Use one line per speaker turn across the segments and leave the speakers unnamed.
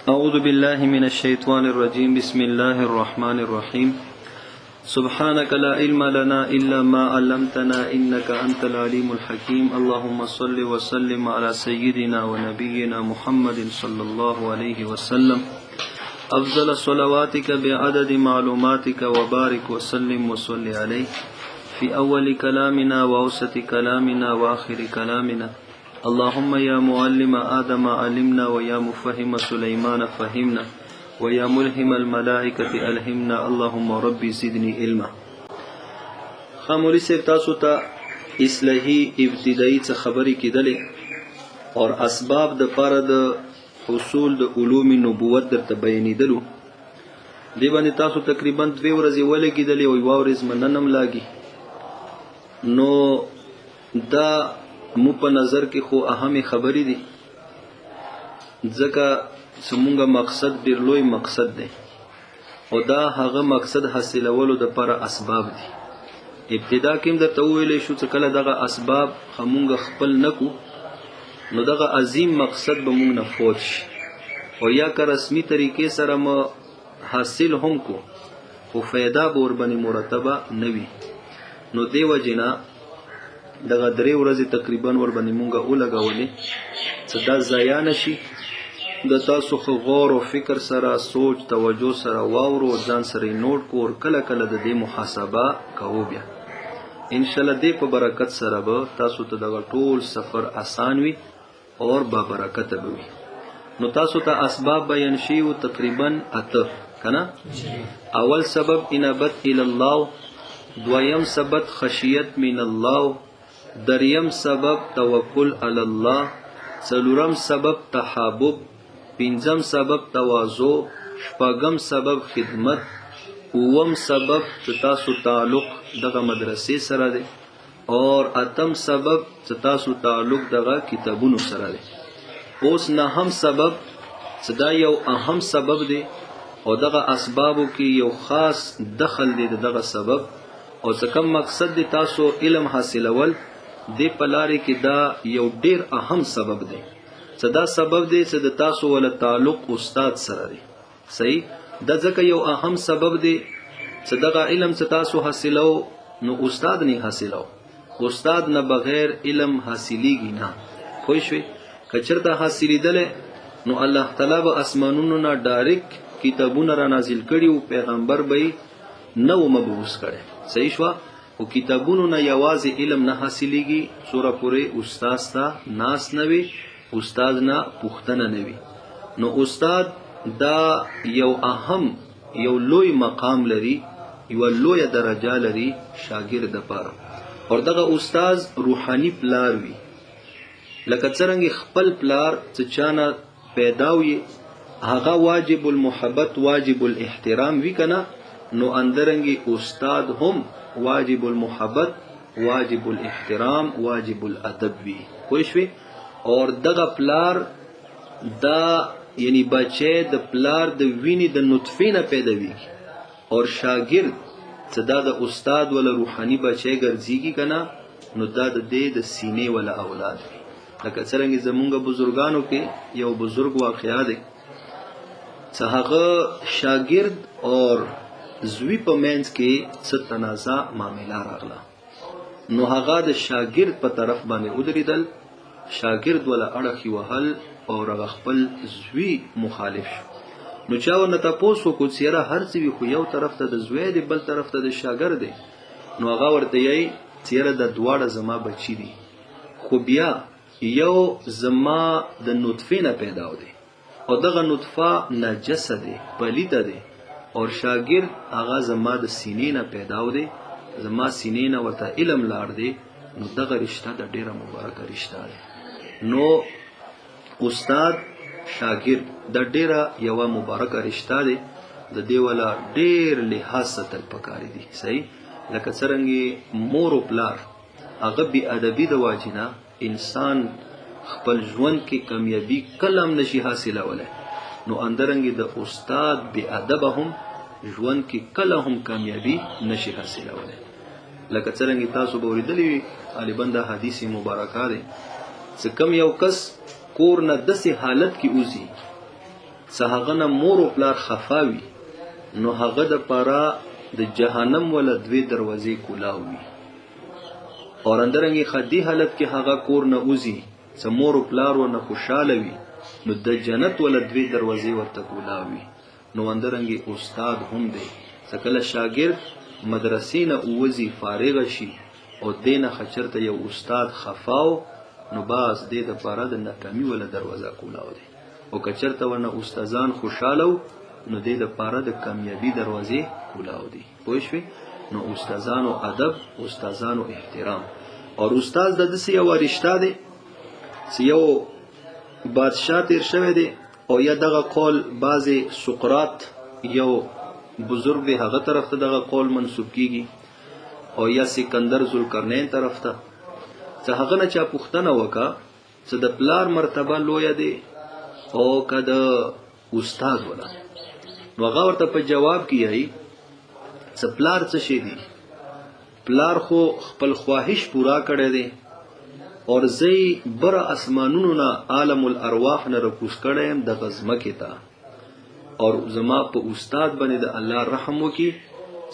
أعوذ بالله من الشيطان الرجيم بسم الله الرحمن الرحيم سبحانك لا علم لنا إلا ما علمتنا إنك أنت العليم الحكيم اللهم صل وسلم على سيدنا ونبينا محمد صلى الله عليه وسلم أفضل صلواتك بعدد معلوماتك وبارك وسلم وصل عليه في أول كلامنا وأوسط كلامنا وآخر كلامنا اللهم يا معلم آدم علمنا ويا مفهم سليمان فهمنا ويا ملهم الملائكة ألهمنا اللهم ربي زدني علما. خامولی سے تاسو ته اصلاحی ابتدائی څه خبرې کېدلې اور اسباب د پاره د حصول د علوم نبوت درته بیانېدلو. دی باندې تاسو تقریبا 2 ورځې ولګېدلې او یوه ورځ مننم لاګي. نو دا مو په نظر کې خو اهمې خبرې دي ځکه زمونږ مقصد ډېر لوی مقصد دی او دا هغه مقصد حاصلولو دپاره اسباب دي. ابتدا کې هم درته وویلی شو چې کله دغه اسباب مونږ خپل نه کړو نو دغه عظیم مقصد به مونږ نه فوت شي او یا که رسمي طریقې سره م حاصل هم کو خو فایده به ورباندې مرتبه نه وي. نو دې وجې نه دغه 3 ورځې تقریبا ورباندې مونږ ولګولې چې دا ضایع نه شي. د تاسو خو غور او فکر سره سوچ توجه سره واورو ځان سره نوٹ کو او کله کله د دې محاسبه کوو. بیا ان شاء الله دې په برکت سره به تاسو ته دغه ټول سفر آسان وي او با برکت به وي. نو تاسو ته اسباب بیان شي او تقریبا 8 کنه. اول سبب انابت الی الله، دویم سبب خشیت من الله، دریم سبب توکل علی الله، څلورم سبب تحابب، پنځم سبب تواضع، شپږم سبب خدمت، اووم سبب چې تاسو تعلق دغه مدرسې سره دی اور اتم سبب چې تاسو تعلق دغه کتابونو سره دی. اوس نهم سبب چې دا یو اهم سبب دی او دغه اسبابو کې یو خاص دخل دی دغه سبب او څه کم مقصد دی تاسو علم حاصلول دی په لارې کې دا یو ډیر اهم سبب دی. څه دا سبب دی چې د تاسو ول تعلق استاد سره دی. صحیح دا ځکه یو اهم سبب دی چې دغه علم چې تاسو حاصلو نو استاد نه حاصلو. استاد نه بغیر علم حاصلېږي نه. خو شوي که چېرته حاصلېدلی نو الله تعالی به اسمانونو نه ډایرکټ کتابونه را نازل کړي او پیغمبر به نه و مبعوث کړی. صحیح شوه. او کتابونو نه یوازې علم نه حاصلېږي څوره پورې استاد ته ناس نه وي، استاد نه پوښتنه نه وي. نو استاد دا یو اهم یو لوی مقام لري، یوه لویه درجه لري شاګرد دپاره. او دغه استاد روحاني پلار وي لکه څرنګې خپل پلار چې چانه پیدا وي هغه واجب المحبت واجب الاحترام وي که نه، نو اندرنګې استاد هم واجب المحبت واجب الاحترام واجب الادب وي. پوه شوې. اور دغه پلار دا یعنی بچه د پلار د وینې د نطفې نه پیداویږي اور شاګرد چې دا د استاد ولا روحاني بچی ګرځېږي که نه نو دا د دې د سینې ولا اولاد وي. لکه څرنګې زمونږ بزرګانو کې یو بزرګ واقعه دی چې هغه شاګرد اور زوی په منځ کې څه تنازع معامله راغله نو هغه د شاګرد په طرف باندې ودرېدل، شاګرد ولا اړخ وهل او هغه خپل زوی مخالف شو. نو چا ورنه تپوس وکړو چې یاره هر څه وي خو یو طرف ته د زوی دی بل طرف ته د شاګرد دی. نو هغه ورته یی چې یاره د دواړه زما بچي دي خو بیا یو زما د نطفې نه پیدا دی او دغه نطفه نجسه دی پلیته دی اور شاګرد هغه زما د سینې نه پیدا دی، زما سینې نه ورته علم لاړ دی. نو دغه رشته د ډیره مبارکه رشته دی. نو استاد شاګرد د ډیره یوه مبارکه رشته دی. د دې ولا ډیر لحاظ ساتل پکار دي. صحیح. لکه څرنګې مور او پلار هغه بې ادبي د واجې نه انسان خپل ژوند کې کامیابي کله هم نشي حاصلولی نو اندرنګې د استاد بې ادبه هم ژوند کې کله هم کامیابي نشي حاصلولی. لکه څرنګې تاسو به اورېدلی وي غالبا دا حدیث مبارکه دی چې کوم یو کس کور نه داسې حالت کې وځي څه هغه نه مور او پلار خفاوي نو هغه د پاره د جهنم ولا دوی دروازې کولاوي اور اندرنګي خدي حالت کې هغه کور نه اوزي څه مور او پلار ونه خوشاله وي نو د جنت ولا دوی دروازې ورته کولاوي نو اندرنګي استاد هم دی څکله شاګرد مدرسې نه اوزي فارغ شي او دینه خچرته یو استاد خفاو نو باز دې د پاره د ناکامي ولا دروازه کولاو دي او کچرته ونه استادان خوشاله نو دې د پاره د کامیابی دروازې کولاو دي پوه شئ نو استادانو ادب استادانو احترام اور استاد د دې یو رشتہ دی یو بادشاہ تیر شوی دی او یا دغه قول بعضی سقراط یو بزرگ دی هغه طرف ته دغه قول منسوب کیږي او یا سکندر ذوالقرنین طرف ته څه هغه نه چا پوښتنه وکا څه د پلار مرتبه لوی دی او کده استاد ولا نو هغه ورته په جواب کیږي څه پلار څه شي دی پلار خو خپل خواهش پورا کړی دی اور زی بر اسمانونو نه عالم الارواح نه رکوس کړم د غزمکه تا اور زما په استاد باندې د الله رحم وکي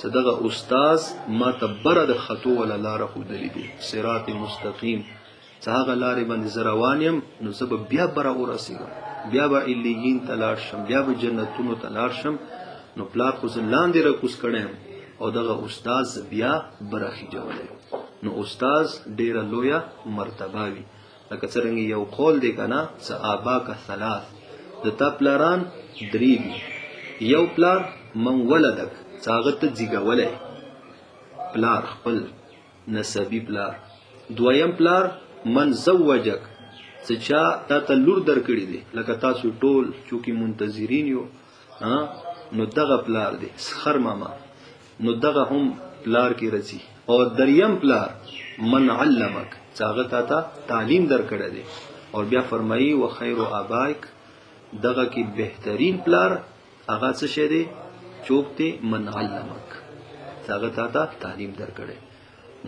صدقه استاد ما تبر د خطو ولا لار خودلی دي صراط مستقیم څنګه لارې باندې زروانیم نو سبب بیا بر اورسیږم بیا به الیین تلاړ شم بیا به جنتونو تلاړ شم نو پلار خو لاندې رکوس کړم او دغه استاد بیا برخي جوړه نو استاد ډیره لویه مرتبه وي لکه څنګه یو قول دی کنه صحابه کا ثلاث د تا پلاران درې یو پلار من ولدک څاغت زیګولې پلار خپل نسبی پلار دویم پلار من زوجک چې تا ته لور درکړي دي لکه تاسو ټول چونکی منتظرین یو نو دغه پلار دی خر ماما نو دغه هم پلار کې رسی او دریم پلار من علمک څاغه تا تعلیم درکړه دي اور بیا فرمایي و خیر ابائک دغه کې بهترین پلار هغه څه شه دي چوبته من علمک څاغه تا تعلیم درکړه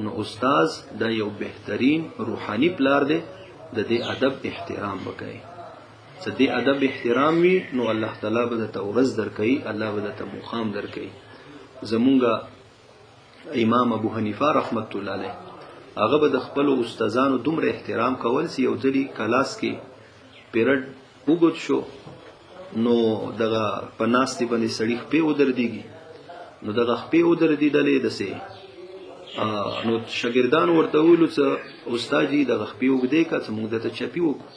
نو استاد دا یو بهترین روحانی پلار دی د دې ادب احترام وکړي چې دې ادب احترام وي نو الله تعالی به ته ورځ درکړي الله به ته مقام درکړي زمونږه امام ابو حنیفه رحمت الله علیه هغه به د خپل استادانو دومره احترام کول سی یو ځلی کلاس کې پیریډ وګت شو نو دغه پناستي باندې سړی په ودر دیږي نو دغه په ودر دیدلې دسه نو شاګردان ورته ویلو چې استاد جی دغه په وګدې کا چې موږ ته چپی وکړو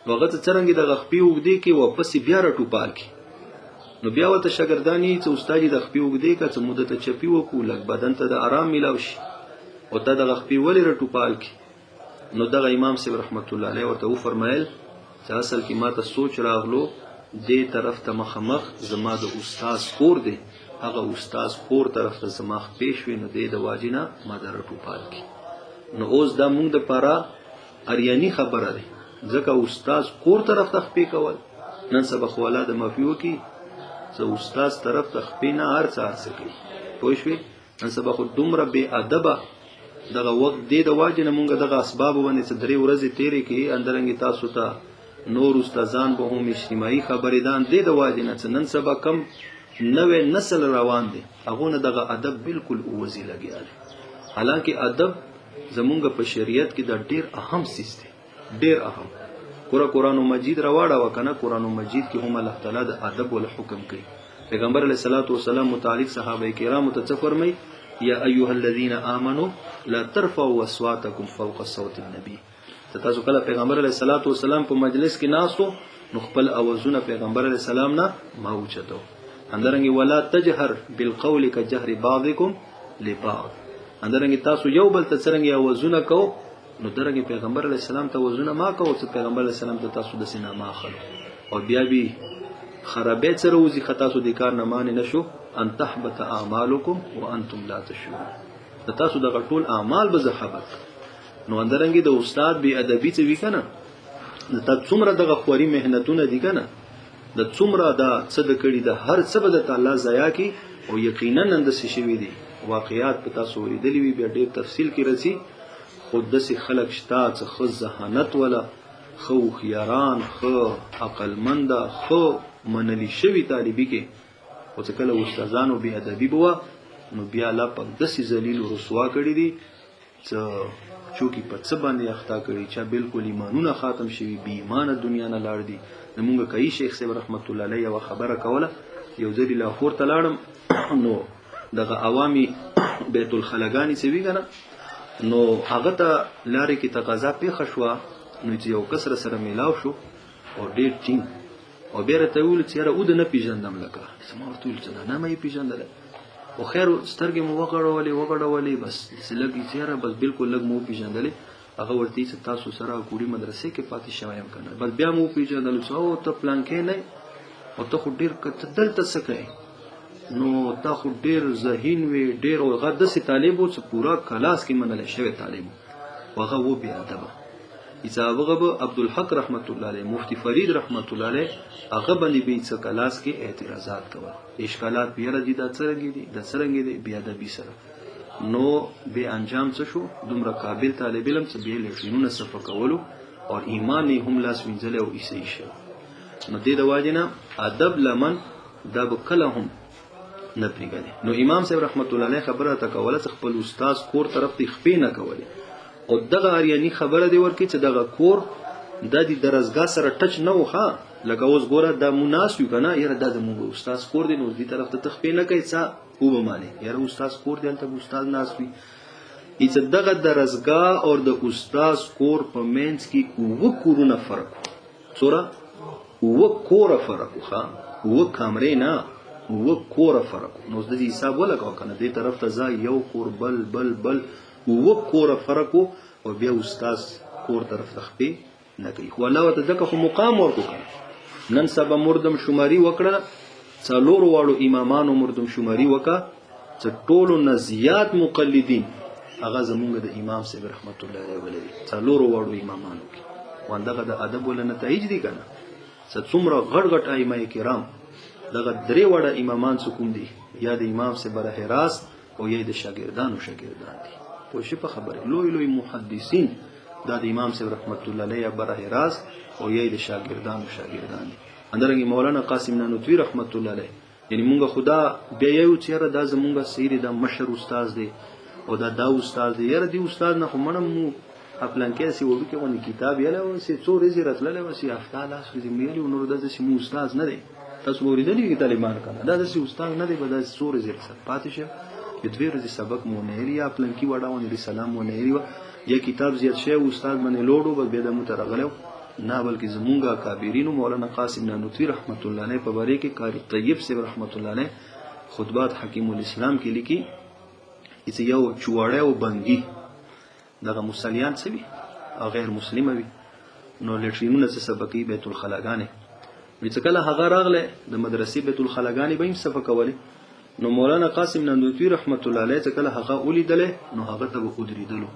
نو هغه څنګه دغه په وګدې کې واپس بیا راټو پالکی نو بیا وته شاګردانی چې استاد د خپې وګدې کا چې مدته چپی وکړو لګ بدن ته د آرام ملاوي شي او ته د خپې ولې رټوپال کی نو دغه امام صاحب رحمت الله علیه ورته و فرمایل چې اصل کې ماته سوچ راغلو دې طرف ته مخمخ زما د استاد کور دی هغه استاد کور طرف ته زما پېښ وینو دې د واجینا ما د رټوپال کی نو اوس دا مونږ د پاره اریانی خبره ده ځکه استاد کور طرف ته خپې کول نن سبا خو اولاد مافیو کی زه استاد طرف ته خپینه هرڅه کوي پوه شئ نن سبا خو دومره بې ادبه دغه وخت دې د واجب نه مونږ دغه اسباب باندې چې درې ورځې تیرې کې اندرنګ تاسو ته نور استادان به هم اجتماعي خبرېدان دې د واجب نه نن سبا کم نوې نسل روان دي هغه نه دغه ادب بالکل اوزي لګیاله حالانکه ادب زمونږ په شریعت کې د ډېر اهم سیس دی ډېر اهم قرآن مجید راوړا وکنه قرآن مجید کې هم الله تعالی د ادب ول حکم کوي پیغمبر علیه الصلاۃ والسلام متعلق صحابه کرام ته فرمای یا ایها الذین آمنوا لا ترفعوا اصواتکم فوق صوت النبی تاسو کله پیغمبر علیه الصلاۃ والسلام په مجلس کې ناسو نو خپل اوازونه پیغمبر علیه السلام نه ما اوچتو اندرنګ ولا تجهر بالقول كجهر بعضکم لبعض اندرنګ تاسو یو بل ته څنګه اوازونه کو نو درګه پیغمبر علیه السلام ته وزونه ما کو چې پیغمبر علیه السلام ته تاسو د سینما اخلو او بیا به خرابې سره وزي خطا سو د کار نه مان نشو ان تحبط اعمالکم وانتم لا تشعرون تاسو د غټول اعمال به زحبت نو اندرنګ د استاد بی ادبی څه وکنه د څومره د غخوري مهنتونه دي کنه د څومره د صد کړي د هر څه به د تعالی ضایع کی او یقینا نن د شوی دي واقعیات په تاسو ورېدلې وي بیا ډېر تفصیل کې رسی خود دسی خلق شتا څخه ذهانت ولا خو خياران خو عقلمند خو منلی شوی طالبی کې او څه کله استادانو بی ادبی بوا نو بیا لا په داسې ذلیل او رسوا کړی دي چې چوکي په څه باندې اخطا کړی چې بالکل ایمانونه ختم شوی بی ایمانه دنیا نه لاړ دي موږ کوي شیخ صاحب رحمت الله علیه یو خبره کوله یو ځل لاهور ته لاړم نو دغه عوامي بیت الخلګانی څه وی کنه نو هغه ته لارې کې تقاضا پیښ شو نو چې یو کسر سره میلاو شو او ډیر ټینګ او بیره ته ویل چې را ود نه پیژندم لکه سم ورته ویل چې نه مې پیژندل او خیر سترګې مو وغړولې بس لګي چې را بس بالکل لګ مو پیژندل هغه ورته چې تاسو سره کوړي مدرسې کې پاتې شوایم کنه بس بیا مو پیژندل چې او ته پلان کې نه او ته خو ډیر کته دلته سکه نو تا خو ډیر ذهین وی ډیر او غد سي طالبو چې پورا کلاس کې منل شوی طالب وغه و بیا ادب ایزاوغه عبدالحق رحمت الله علیه مفتی فرید رحمت الله علیه هغه باندې به څه کلاس کې اعتراضات کول اشکالات بیره دي د څرنګي دي بیا د بي سره نو به انجام څه شو دومره قابل طالب علم چې به لښینونه صفه کولو او ایمان هم لاس وینځل او ایسي شو نو دې د واجنه ادب لمن دا کله هم نه پریږدي نو امام صاحب رحمت الله علیه خبره تا کوله خپل استاد کور طرف ته خپې نه کوله او دغه اریانی خبره دی ورکی چې دغه کور د دې درزګه سره ټچ نه وخه لکه اوس ګوره د مناسب کنه یره د موږ استاد کور دی نو دې طرف ته تخپې نه کوي څا او به معنی یره استاد کور دی ته استاد ناسوي چې دغه درزګه او د استاد کور په مینس کې وو کورونه فرق سورہ وو کور فرق خو وو کمرې نه وو کور فرق نو د دې حساب ولګاو کنه دې طرف ته ځای یو کور بل وو کور فرق او بیا استاد کور طرف تخپی نه کوي خو الله ته ځکه خو مقام ورکو کنه نن سبا مردم شماري وکړه څلور واړو امامانو مردم شماري وکړه چې ټولو نه زیات مقلدین هغه زمونږ د امام صاحب رحمت الله علیه ولري څلور واړو امامانو کې وندغه د ادب ول نتایج دي کنه چې څومره غړ ائمه کرام دغه درې وړه امامان څوک دي یا د امام صاحب بره راست او یا د شاګردان دي پوه شي په خبره لوی محدثین دا د امام صاحب رحمت الله علیه بره راست او یا د شاګردان دي اندرنګ مولانا قاسم نانوتوی رحمت الله علیه یعنی مونږ خدا بیا یو چیرې دا زمونږ سیری د مشر استاد دی او دا استاد دی یره دی استاد نه خو منم خپلان کې سی وړو کې ونی کتاب یاله او سی څو ورځې راتلله او سی هفته لاس ورځې میلی نور د سی مو استاد نه دی تاسو ورېدلی کې طالبان کنه دا سی استاد نه دی به د څو ورځې سره پاتې شه په دوی ورځې سبق مو نه لري خپلان کې وډاونه لري سلام مو نه لري یا کتاب زیات شی استاد باندې لوړو به د مترغلو نه بلکې زمونږه کابرینو مولانا قاسم نانوتوی رحمت الله علیه په باره کې قاری طیب صاحب رحمت الله علیه خطبات حکیم الاسلام کې لیکي چې یو چوړې او بنګي دغه مسلیان څه وي او غیر مسلمان وي نو لټرینونه څه سبقي بیت الخلاګانې چې کله هغه راغله د مدرسې بیت الخلاګانې به هم صفه کوله نو مولانا قاسم نانوتوی رحمت الله علیه چې کله هغه ولیدله نو هغه ته ودریدلو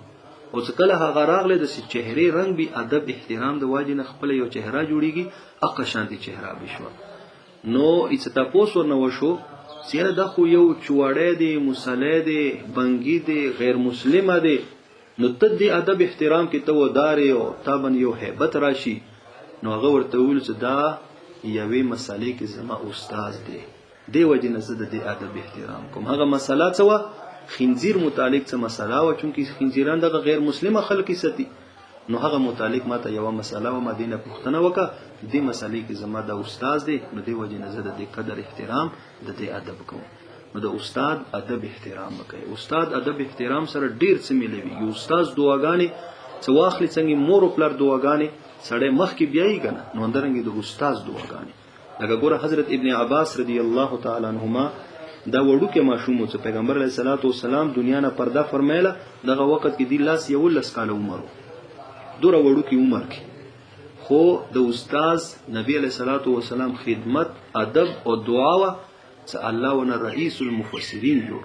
او چې کله هغه راغله د چهره رنگ به ادب احترام د واجب نه خپل یو چهره جوړیږي اقا شانتي چهره بشو نو ایت تاسو نو شو چیرې د خو یو چوړې دی مصلی دی بنګي دی غیر مسلمه دی نو تد دی ادب احترام کې تو داري او تابن یو hebat راشي نو هغه ورته ویل چې دا یوې مسلې کې زما استاد دی وجه نه زده دی ادب احترام کوم هغه مسله څه خنزیر متعلق څه مسله و چونکی خنزیران د غیر مسلمه خلک ستي نو هغه متعلق ماته یو مسله و مدینه پښتنه وکړه دې مسلې کې زما د استاد دی نو دی وجه نه زده دی قدر احترام د دې ادب کوم نو د استاد ادب احترام وکړي استاد ادب احترام سره ډیر څه ملوي یو استاد دعاګانې څه واخلي څنګه مور او پلار دعاګانې سړی مخ کې بیاي کنه نو اندرنګ د استاد دعاګانې لکه ګوره حضرت ابن عباس رضی الله تعالی عنهما دا وړو کې ماشوم چې پیغمبر علیه الصلاۃ والسلام دنیا نه پرده فرمایله دغه وخت کې دی لاس یو لس کال عمر دوره وړو کې عمر کې خو د استاد نبی علیه الصلاۃ والسلام خدمت ادب او دعا وا چې الله ونه رئیس المفسرین جوړ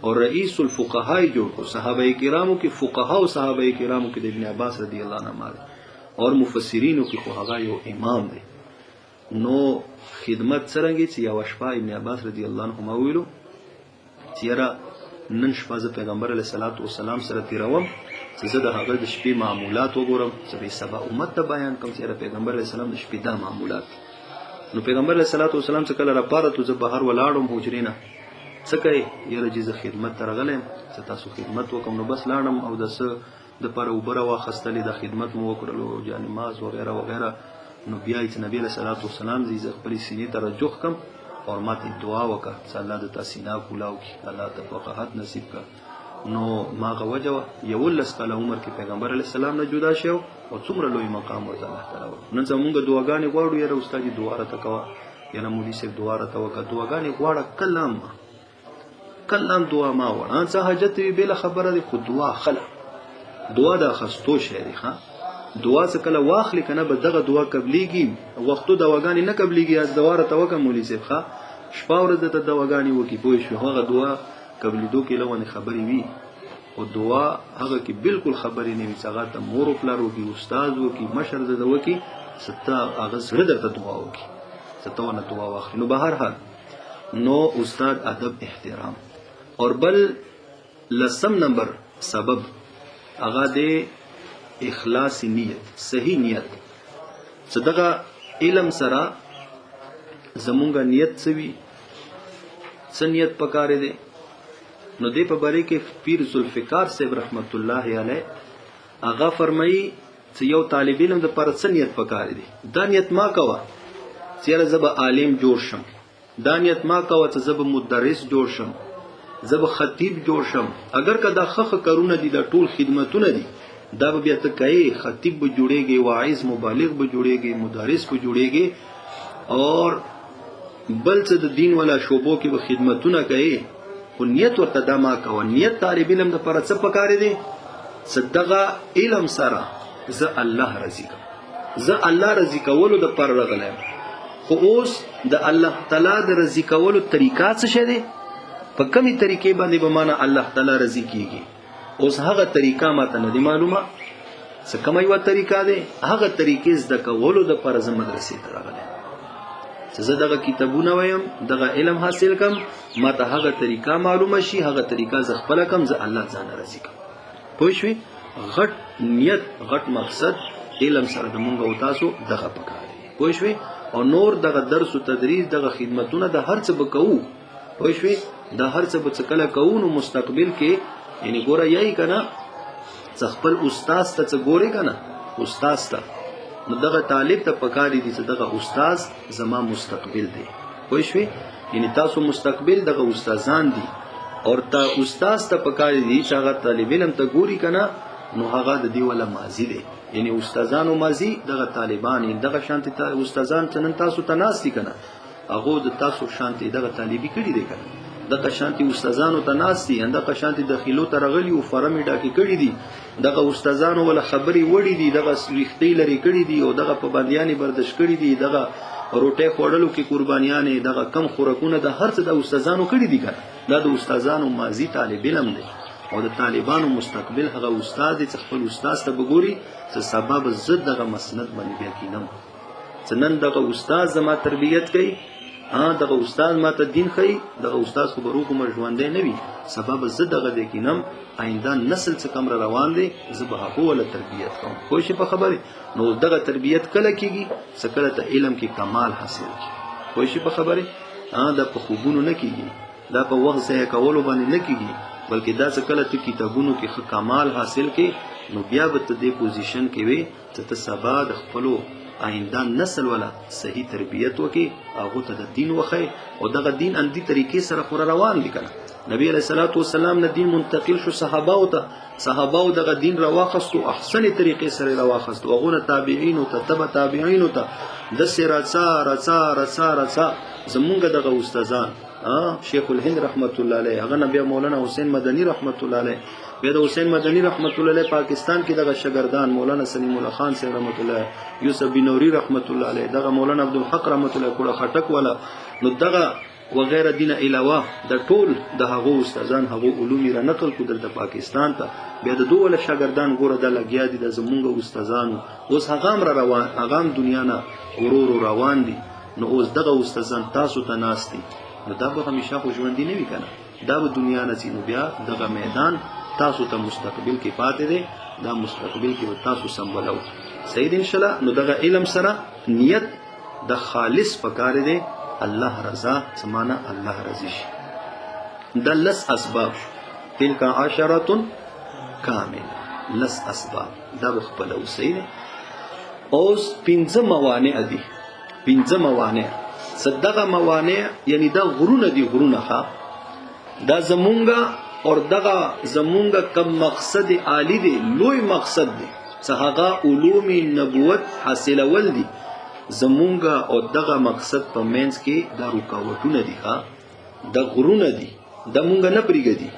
او رئیس الفقهاء جوړ کو صحابه کرامو کې فقها او صحابه کرامو کې د ابن عباس رضی الله عنه او مفسرینو کې خو هغه یو امام دی نو خدمت څنګه چې یو شپه ابن عباس رضی الله عنه ویلو چې را نن شپه ز پیغمبر علیه الصلاۃ والسلام سره تیروم چې زه د هغه د شپې معمولات وګورم، زه به سبا امت ته بیان کوم چې پیغمبر علیه السلام د شپې دا معمولات. نو پیغمبر علیه السلام څخه کله راپاره ته زه بهر ولاړم حجرې نه، څه کوي یاره چې زه خدمت ته راغلی زه تاسو خدمت وکړم. نو بس لاړم او د څه دپاره اوبه راواخیستلې، د خدمت مو وکړلو، جانماز وغیره وغیره. نو بیا یې چې نبي علیه السلام زه خپلې سینې ته رجوع کړم او ما ته دعا وکړه چې الله د تا سینه کولاو کړي، الله ته فقاهت نصیب کړه. نو ما هغه وجه وه 11 کاله عمر کې پیغمبر علیه السلام نه جدا شو او څومره لوی مقام ورته الله تعالی ورکړ. نن زمونږ دعاګانې غواړو یاره استاد دې دعا راته کوه، یاره مولوي صاحب دعا راته وکړه. دعاګانې غواړه کلام دعا ما وړه څه حاجت وي بېله خبره دی، خو دعا خله دعا د اخستو شی دی. دعا څه کله واخلې که نه به دغه دعا قبلیږي، وختو دواګانې نه قبلیږي. از دوا راته وکړه مولوي صاحب شپه ورځ درته دواګانې وکړي پوه شوې، هغه دعا قبلېدو کې لونې خبرې وي، او دعا هغه کې بالکل خبرې نه وي چې هغه ته مور و پلار وکړي، استاد وکړي، مشر زده وکړي، ته هغه زړه درته دعا وکړي، ته ونه دعا واخلي. نو به هر حال نو استاد ادب احترام. اور بل 10 نمبر سبب هغه د اخلاص نیت، صحیح نیت. چې دغه علم سره زمونږ نیت څه وي، څه نیت پکار دی. نو دې په باره کې پیر ذوالفقار صاحب رحمت الله علیه هغه فرمایي چې یو طالب علم د پر څه نیت پکار دی. دا نیت ما کوه چې زه به عالم جوړ شم، دا نیت ما کوه چې زه به مدرس جوړ شم، زه به خطیب جوړ شم. اگر که دا خخ کارونه دي، دا ټول خدمتونه دي، دا به بیا ته کوي، خطیب به جوړېږي، واعظ مبالغ به جوړېږي، مدرس به جوړېږي، اور بل څه د دین والا شعبو کې به خدمتونه کوي. خو نیت ورته دا ما کوه. نیت طالب علم دپاره څه پکار دی چې دغه علم سره زه الله راضي کوم، زه الله راضي کولو دپاره راغلی یم. خو اوس د الله تعالی د راضي کولو طریقه څه شی دی، په کومې طریقې باندې به مانه الله تعالی راضي کیږي. اوس هغه طریقه ماته نه دی معلومه، څه کومه یوه طریقه دی، هغه طریقې زده کولو دپاره زه مدرسې ته راغلی یم چې زه دغه کتابونه ویم، دغه علم حاصل کم، ما ته هغه طریقه معلومه شي، هغه طریقه زه خپله کم، زه الله ځان راضي کم. پوه شوې؟ غټ نیت، غټ مقصد علم سره د مونږ او تاسو دغه پکار دی. پوه شوې؟ او نور دغه درس و تدریس، دغه خدمتونه، د هر څه به کوو. پوه شوې؟ د هر څه به څه کله کوو، نو مستقبل کې یعنی ګوره یی که نه څه خپل استاذ ته څه ګورې که نه، استاذ ته نو دغه طالب ته پکاري دي چې دغه استاد زما مستقبل دی. پوه شوې؟ یعنی تاسو مستقبل دغه استادان دي، اور تا استاد ته پکاري دي چې هغه طالب علم ته ګوري که نه، نو هغه د دې ولا ماضي دی. یعنی استادانو ماضي دغه طالبان، دغه شانتي استادان چې نن تاسو ته ناست دي که نه، هغو د تاسو شانتي دغه طالبي کړي دی که نه، دغه شانتي استادانو ته ناست دي، دغه شانتي داخلو ته راغلي او فرمې ډاکې کړي دي، دغه استادانو ولا خبرې وړي دي، دغه ویښتې لرې کړي دي، او دغه پابندیانې برداشت کړي دي، دغه روټۍ خوړلو کې قربانیانې، دغه کم خوراکونه، د هر څه د استادانو کړي دي که نه. دا د استادانو ماضي طالب علم دی، او د طالبانو مستقبل هغه استاد دی چې خپل استاد ته به ګوري چې سبا به زه دغه مسند باندې بیا کینم، چې نن دغه استاد زما تربیت کوي، دغه استاد ما ته دین ښیي، دغه استاد خو به روغ عمر ژوندی نه وي، سبا به زه دغه دی کینم، آینده نسل څه کم را روان دی، زه به هغو وله تربیت کوم. پوه شې په خبرې؟ نو دغه تربیت کله کېږي چې کله ته علم کې کمال حاصل کړي. پوه شې په خبرې؟ دا په خوبونو نه کېږي، دا په وخت ضایع کولو باندې نه کېږي، بلکې دا چې کله ته کتابونو کې ښه کمال حاصل کړي، نو بیا به ته دې پوزیشن کې وې چې ته سبا د خپلو آینده نسل ولا صحیح تربیت وکي، هغه ته د دین وخی، او دغه دین اندی طریقې سره خور روان دي کنه. نبی علیہ الصلوۃ والسلام نه دین منتقل شو صحابه او ته، صحابه او دغه دین رواخستو، احسن طریقې سره رواخستو، هغه نه تابعین او تبع تابعین او ته د سرڅا رڅا رڅا رڅا زمونږ دغه استادان شیخ الهند رحمت الله علیه، هغه نبی مولانا حسین مدنی رحمت الله علیه، بیا د حسین مدنی رحمت الله علیه پاکستان کې دغه شاګردان مولانا سلیم الله خان صاحب رحمت الله، یوسف بنوري رحمت الله علیه، دغه مولانا عبدالحق رحمت الله کوړه خټک والا، نو دغه وغیرہ دینه علاوه د ټول د هغو استادان هغو علوم را نقل کو د پاکستان ته، بیا د دوه ول شاګردان ګوره د لګیا دي د زمونږ استادانو، اوس هغه را روان، هغه دنیا نه ورور روان دي، نو اوس دغه استادان تاسو ته ناشتي، نو دا به همیشه خو ژوندۍ نه وي کنه، دا به دنیا نه سي، نو بیا دغه میدان تاسو ته مستقبل کې پاتې دی، دا مستقبل کې تاسو سمبلو صحیح ان شاء الله. نو دغه علم سره نیت د خالص پکاره دی الله رضا سمانه الله رضی شي. د لس اسباب تلک عشرة کامله لس اسباب دا بخپلو صحیح دی. اوس پنځه موانع دي پنځه موانع صدقه موانع یعنی دا غرونه دي غرونه ها دا زمونږه اور دغه زمونږه کم مقصد عالی دی لوی مقصد دی څنګه علوم نبوت حاصلول دي زمونږه او دغه مقصد په مینس کې دا رکاوټونه دي ها د غرونه دي د مونږه نه پریږدي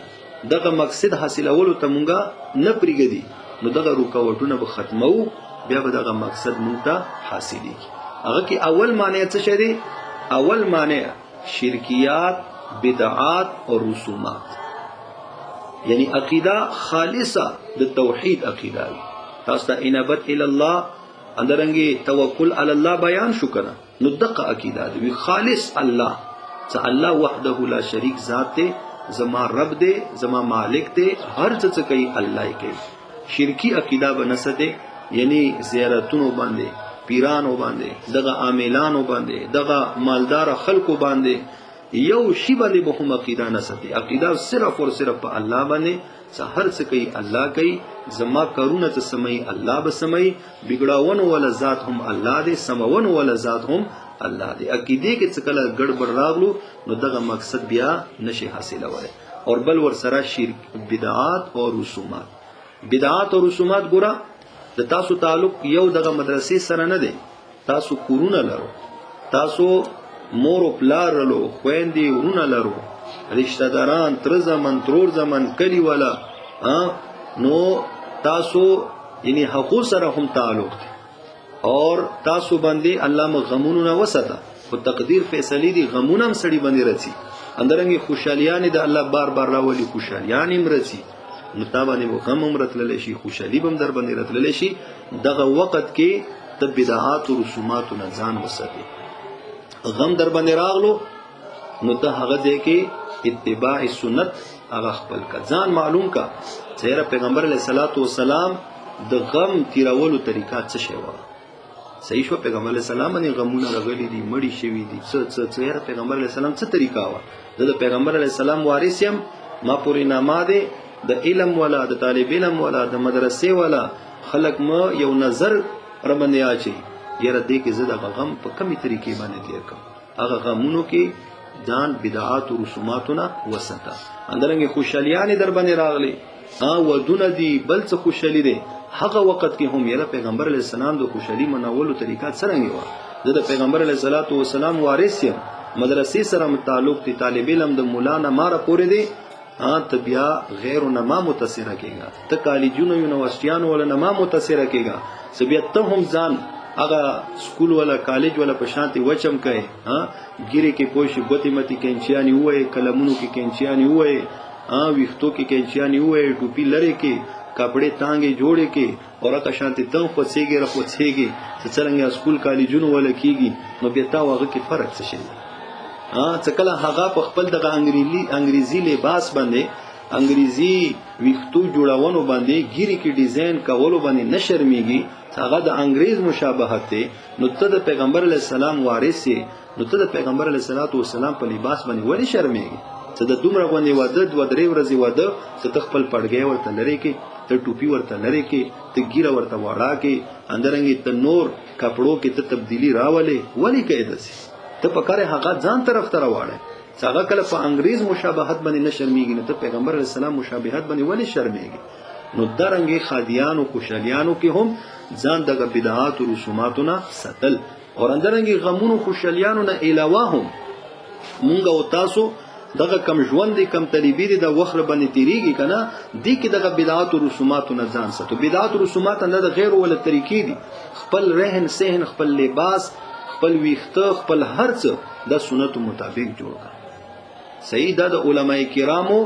دغه مقصد حاصلولو ته مونږه نه پریږدي نو دغه رکاوټونه به ختمو بیا به دغه مقصد مونږ ته حاصلېږي. هغه کې اول معنی څه شی دی؟ اول معنی شرکیات بدعات او رسومات یعنی عقیده خالصه د توحید عقیده وي. تاسو ته انابت الی الله اندرنګي توکل علی الله بیان شو کنه نو دغه عقیده دی خالص الله چې الله وحده لا شریک ذات دی زما رب دی زما مالک دی هر څه کوي الله کوي. شرکی عقیده بنسته یعنی زیارتونو باندې پیرانو باندې دغه عاملانو باندې دغه مالدار خلکو باندې یو شی باندې به هم عقیده نه ساتي. عقیده صرف اور صرف په الله باندې چې هر څه کوي الله کوي زما کارونه ته سمي الله به سمي بګړاون ولا ذات هم الله دی سمون ولا ذات هم الله دی. عقیده کې څه کله ګډوډ راغلو نو دغه مقصد بیا نشي حاصلوله. اور بل ور سره شرک بدعات او رسومات بدعات او رسومات ګره د تاسو تعلق یو دغه مدرسې سره نه دی. تاسو کورونه لرو تاسو مور او پلار لرو خويندې ورونه لرو رشتہ داران تر زمن ترور زمن کلی والا نو تاسو یعنی حقوق سره هم تعلق دی اور تاسو باندې الله مغمونو نه وسته او تقدیر فیصله دي غمونه هم سړي باندې رسي اندرنګي خوشالیان د الله بار بار راولي خوشالیان هم رسي نو تا باندې غم هم راتللی شي خوشالي هم در باندې راتللی شي. دغه وخت کې د بدعات او رسومات نه ځان وساتي. غم در باندې راغلو نو ته هغه دی کې اتباع سنت هغه خپل کا ځان معلوم کا چیرې پیغمبر علیه الصلاۃ والسلام د غم تیرولو طریقه څه شی و صحیح شو. پیغمبر علیه السلام باندې غمونه راغلي دي مړی شوی دي څه چیرې پیغمبر علیه السلام څه طریقه و د پیغمبر علیه السلام وارث يم ما پوری نامه ده د علم ولا د طالب علم ولا د مدرسې ولا خلق ما یو نظر را باندې اچي یره دې کې زده غم په کمی طریقې باندې تیر کوم هغه غمونو کې ځان بدعات او رسوماتونه وسته اندرنګ خوشالیان در باندې راغلي ودونه دي بل څه خوشالي دي هغه وخت کې هم یره پیغمبر علیه السلام د خوشالي منولو طریقه څنګه و د پیغمبر علیه الصلاۃ والسلام وارث یم مدرسې سره متعلق دي طالب علم د مولانا ماره پورې دي ته بیا غیر نما متاثر کېږي ته کالجونو یونیورسيټیانو ولا نما متاثر کېږي سبیا ته هم ځان هغه سکول ولا کالج ولا پشانتی وچم کوي ګيري کې پوښي ګوتی متي کینچياني وای کلمونو کې کینچياني وای ویختو کې کینچياني وای ټوپی لره کې کپڑے تانګې جوړې کې اور هغه شانتی ته خوځيږي راخوځيږي چې څنګه سکول کالجونو ولا کېږي نو بیا تا هغه کې فرق څه شي څه کله هغه په خپل دغه انګریزي لباس باندې انګریزي ویختو جوړاونو باندې ګيري کې ډیزاین کولو باندې نشرمېږي هغه د انګریز مشابهت دی نو ته د پیغمبر علی السلام وارث یې نو ته د پیغمبر علی السلام په لباس باندې ولې شرمېږي ته د دومره باندې واده د درې ورځې واده ته خپل پړګې ورته لري کې ته ټوپی ورته لري کې ته ګیره ورته واړه کې اندرنګي ته نور کپړو کې ته تبدیلی راولې ولې کې دسي ته په کار هغه ځان طرف ته راوړې څنګه کله په انګریز مشابهت باندې نشرمېږي نو ته پیغمبر علی السلام مشابهت باندې ولې شرمېږي نو درنګي خادیانو خوشالیانو کې هم ځان دغه بدعات او رسوماتونه ستل اور اندرنګي غمونو خوشالیانو نه علاوه هم مونږ او تاسو دغه کم ژوند دي کم طالبي دي د وخر باندې تیریږي کنه دي کې دغه بدعات او رسوماتونه ځان ستو بدعات او رسومات نه د غیر ول طریقې دي خپل رهن سهن خپل لباس خپل ویخته خپل هرڅ د سنتو مطابق جوړ کړه صحیح دا د علماء کرامو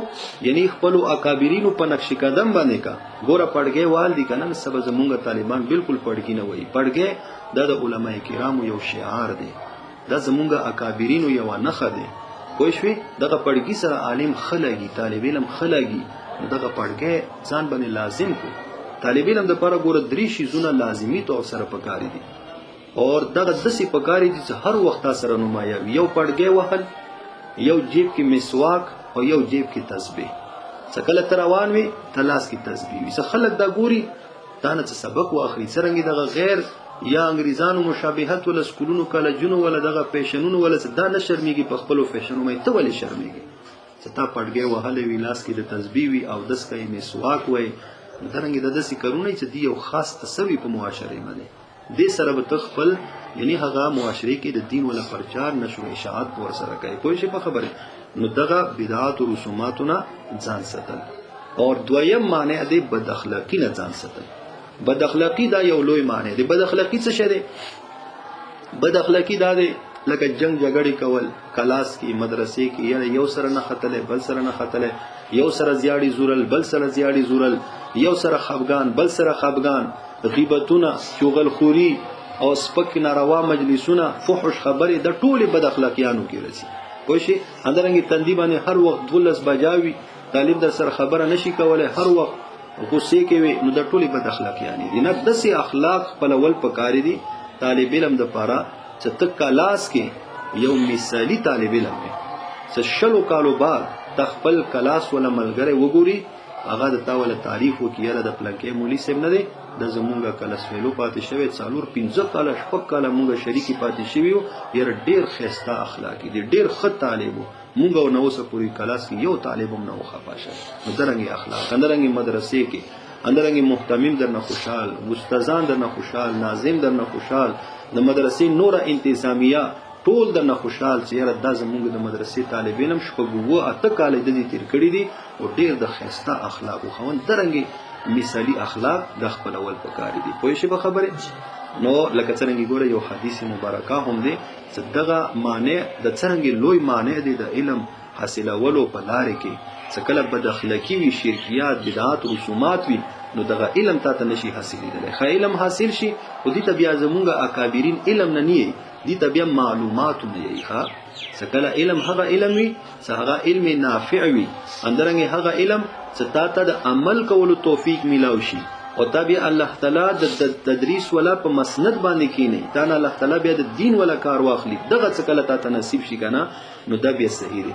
یعنی خپل اکابرینو په نقش قدم باندې کا ګوره پړګې وال دي کنه سبا زمونږ طالبان بالکل پړګې نه وای پړګې دا د علماء کرامو یو شعار دی دا زمونږ اکابرینو یو نخښه دی کوئی شوي دغه پړګې سره عالم خلګي طالب علم خلګي دغه پړګې ځان باندې لازم کو طالب علم د لپاره ګوره 3 شیزونه لازمی طور سره پکاري دي او دغه دسي پکاري دي چې هر وخت سره نمایي یو پړګي وهل یو جیب کې مسواک او یو جیب کې تسبیح څکله تروان وي تلاس کې تسبیح وي څه خلک دا ګوري دا نه سبق واخلي څنګه دغه غیر یا انګریزانو مشابهت ول سکولونو کالجونو ول دغه پیشنونو ول دا نه شرمېږي په خپل فیشنو مې ته ولې شرمېږي ستا پړګي وهلې وی لاس کې د تسبیح وي او دس کې مسواک وي درنګ د دسي کارونه چې دی یو خاص تسوي په معاشره باندې دې سره به تخپل یعنی هغه معاشره کې د دین ولا پرچار نشو اشاعت ور سره کوي کوئی شي په خبره نو دغه بدعات او رسوماتونه ځان ساتل او دویم معنی دی بد اخلاقی نه ځان ساتل بد اخلاقی دا یو لوی معنی دی بد اخلاقی څه شی دی بد اخلاقی دا دی لکه جنگ جګړې کول کلاس کې مدرسې کې یو سره نه خطلې بل سره نه خطلې یو سره زیاړي زورل بل سره زیاړي زورل یو سره خفغان بل سره خفغان غیبتونه چغلخوري او سپک ناروا مجلسونه فحش خبرې د ټوله بد اخلاقیانو کې رسي پوښي اندرنګي تندی باندې هر وخت دولس بجاوي طالب در سره خبره نشي کولای هر وخت غصه کوي نو د ټوله بد اخلاقیانی دي نه دسي اخلاق په لول پکاري دي طالب علم د پاره چې تک کلاس کې یو مثالی طالب علم دی چې شلو کالو بعد تخپل کلاس ولا ملګری وګوري هغه د تاوله تعریف وکیاله د پلانکې مولوی سیم نه دی د زمونږه کلاس ویلو پاتې شوی څالور 15 کاله شپږ کاله مونږه شریکی پاتې شوی یو ډیر خسته اخلاقی دی ډیر خط طالب مونږه نو اوسه پوری کلاس کې یو طالب هم نه وخپاشه نو درنګي اخلاق درنګي مدرسې کې اندرنګي محتمم درنه خوشحال استادان درنه خوشحال ناظم درنه خوشحال د مدرسې نور انتظامیه ټول درنه خوشحال چې یاره د زمونږ د مدرسې طالب علم شپږو اته کال د دې تیر کړی دي او ډیر د خسته اخلاق او خوند درنګي مثالی اخلاق د خپل اول پکاري دي پوه شي په خبره نو لکه څنګه ګوره یو حدیث مبارکه هم دی چې دغه معنی د څنګه لوی معنی دی د علم حاصلولو په لارې کې چې کله بد اخلاقی وي شرکیات بدعات رسومات وي نو دغه علم ته نشي حاصلېدلی خو علم حاصل شي او دې ته بیا زمونږ اکابرین علم نه نیي دې ته بیا معلومات نه یي ښه سکله علم هغه علم وي چې هغه علم نافع وي اندرنګ هغه علم چې تاسو د عمل کولو توفیق میلاو شي او تابع الله تعالی د تدریس ولا په مسند باندې کینی دا نه الله تعالی بیا د دین ولا کار واخلي دغه څه کله تاسو نصیب شي کنه نو دا بیا صحیح دی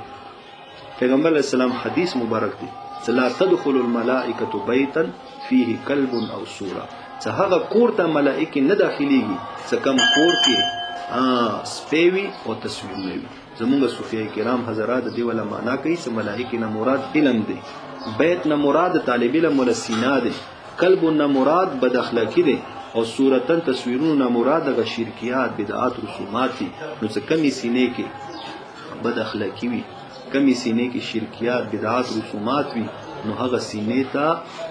پیغمبر اسلام حدیث مبارک دی لا تدخل الملائکه بیتا فيه کلب او سوره چې هغه کور ته ملائکه نه داخليږي چې کوم کور کې سپیوی او تصویرونه وي زمونږ صوفیای کرام حضرات دی ولا معنا کوي چې ملائکه نه مراد علم دی بیت نه مراد طالب علم ولا سینا دی قلب نه مراد بد اخلاقی دی او صورتن تصویرونه نه مراد د شرکیات بدعات رسومات دي نو څه کمی سینې کې بد اخلاقی وي کمی سینې کې شرکیات بدعات رسومات وي نو هغه سینې ته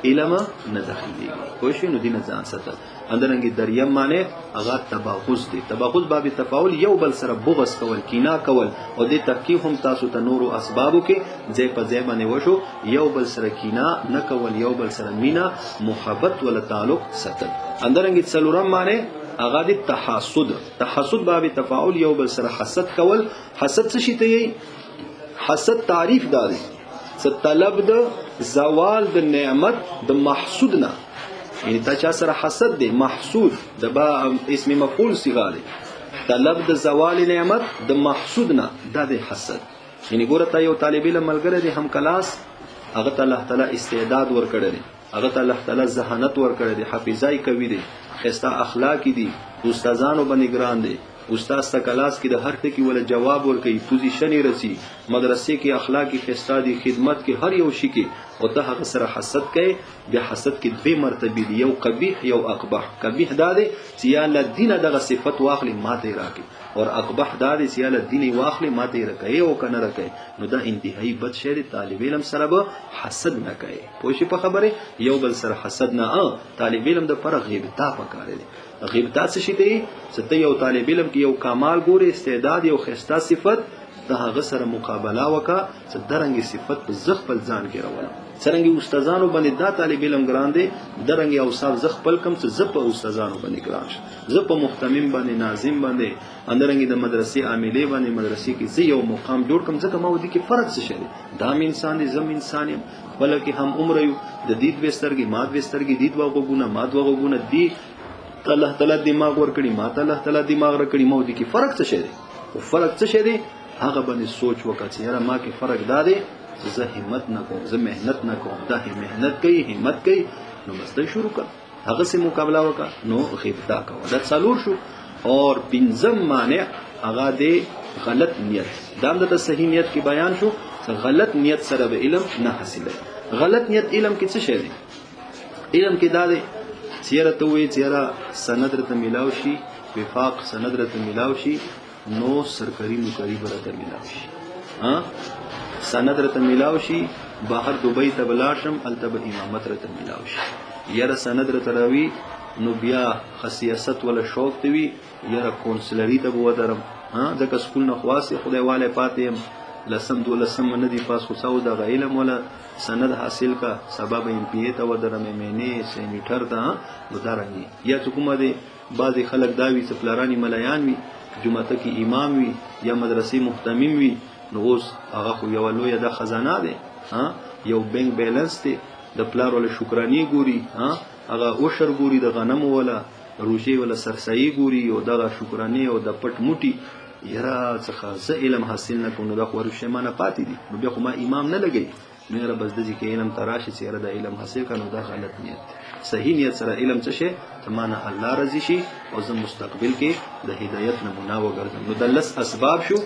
علم نه داخليږي خوښ نو دینه ځان ساتل اندرنګ دریم معنی هغه تباغض دی تباغض باب تفاعل یو بل سره بغض کول کینا کول او د تحقیق هم تاسو ته نورو اسبابو کې ځای په ځای باندې وشو یو بل سره کینا نه کول یو بل سره مینا محبت ول تعلق ساتل اندرنګ څلورم معنی هغه د تحسد باب تفاعل یو بل سره حسد کول حسد څه شي ته حسد تعریف داري څه طلب د زوال د نعمت د محسود نه یعنی تا چا سره حسد دی محسود د با اسم مفعول صيغه دی طلب د زوال نعمت د محسود نه دا د حسد یعنی ګوره تا یو طالب علم ملګری دی هم کلاس هغه ته الله تعالی استعداد ورکړی دی هغه ته الله تعالی ذهانت ورکړی دی حافظای کوي دی خسته اخلاق دي استادانو باندې ګران دي استاد ته کلاس کې د هر ټکی ولا جواب ورکړي پوزیشن یې رسی مدرسې کې اخلاقی خستادي خدمت کې هر یو شي کې او ته هغه سره حسد کوي بیا حسد کې دوه مرتبه دي یو قبیح یو اقبح قبیح دا دی چې یا له دینه دغه صفت واخلي ماته راکړي او اقبح دا دی چې یا له دیني واخلي ماته راکړي او کنه راکړي نو دا انتهایی بد شی دی طالب علم سره به حسد نه کوي پوه شي په خبره یو بل سره حسد نه طالب علم د پر غیبت پکاره دی غیبت څه شي دی چې ته یو طالب علم کې یو کمال ګوري استعداد یو خسته صفت د هغه سره مقابله وکړه چې درنګي صفت په زغ په ځان کې راوړل څرنګه استادانو باندې دا طالب علم ګران دی درنګ اوصاف ز خپل کم څه ز په استادانو باندې ګران شه ز په محتمم باندې ناظم باندې اندرنګ د مدرسې عاملې باندې مدرسې کې زه یو مقام جوړ کم ځکه ما ودی کې فرق څه شي دا انسان دی زم انسان یم بلکې هم عمر یو د دید وسترګي مات وسترګي دید وغوونه مات وغوونه دی الله تعالی دماغ ور کړی ما ته الله تعالی دماغ ور کړی ما ودی کې فرق څه شي او فرق څه شي هغه باندې سوچ وکړه یاره ما کې فرق دا دی زه همت نه کوم زه مهنت نه کوم دا مهنت کوي همت کوي نو مسته شروع کړ هغه سره مقابله وکړه نو غیبتا کوه دا څلور شو اور پنځم مانع هغه دی غلط نیت دا د صحیح نیت کې بیان شو غلط نیت سره به علم نه حاصله غلط نیت علم کې څه شی دی علم کې دا دی چیرې ته وې چیرې سند رته ملاو شي وفاق سند رته ملاو شي نو سرکاري نوکری برته ملاو شي ها سند رته ملاو شي بهر دوبۍ ته بلاشم التب امامت رته ملاو شي یاره سند رته راوي نو بیا خصیاست ولا شوق دی وی یاره کونسلری ته ودرم ها ځکه سکول نه خواصه خدای والے پاتې لسم دولسم نه دی پاس خو ساو د علم ولا سند حاصل کا سبب ام پی ته ودرم مینه سینیټر ته ودارنګي یا کومه دی بعضی خلک داوی سپلارانی ملایان وی جمعه کې امام وی یا مدرسې محتمم وی نو اوس هغه خو یو لوی د خزانه دی ها یو بینک بیلانس دی د پلار ول شکرانی ګوري ها هغه اوشر ګوري د غنم ولا روشي ولا سرسایي ګوري او د شکرانی او د پټ موټي یرا څخه ز علم حاصل نه کوم د خور شمانه پاتې دي نو بیا خو ما امام نه لګي مې را بس د کې علم تراشي چې د علم حاصل کړو دا غلط نیت صحیح نیت سره علم څه شي تمانه الله رضی شي او زه مستقبل کې د هدایت نمونه وګرځم نو د لس اسباب شو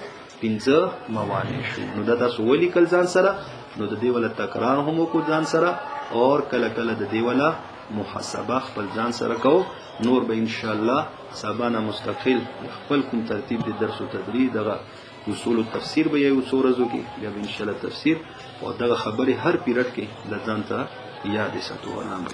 پنځه موانع شو نو دا تاسو ولي کل ځان سره نو د دې ولا تکرار هم کو ځان سره اور کله کله د دې ولا محاسبه خپل ځان سره کو نور به ان شاء الله سبانه مستقل خپل کوم ترتیب د درس او تدریس دغه اصول التفسیر به یو څو ورځو کې بیا ان شاء الله تفسیر او دغه خبره هر پیریډ کې د ځان ته یاد ساتو ولرم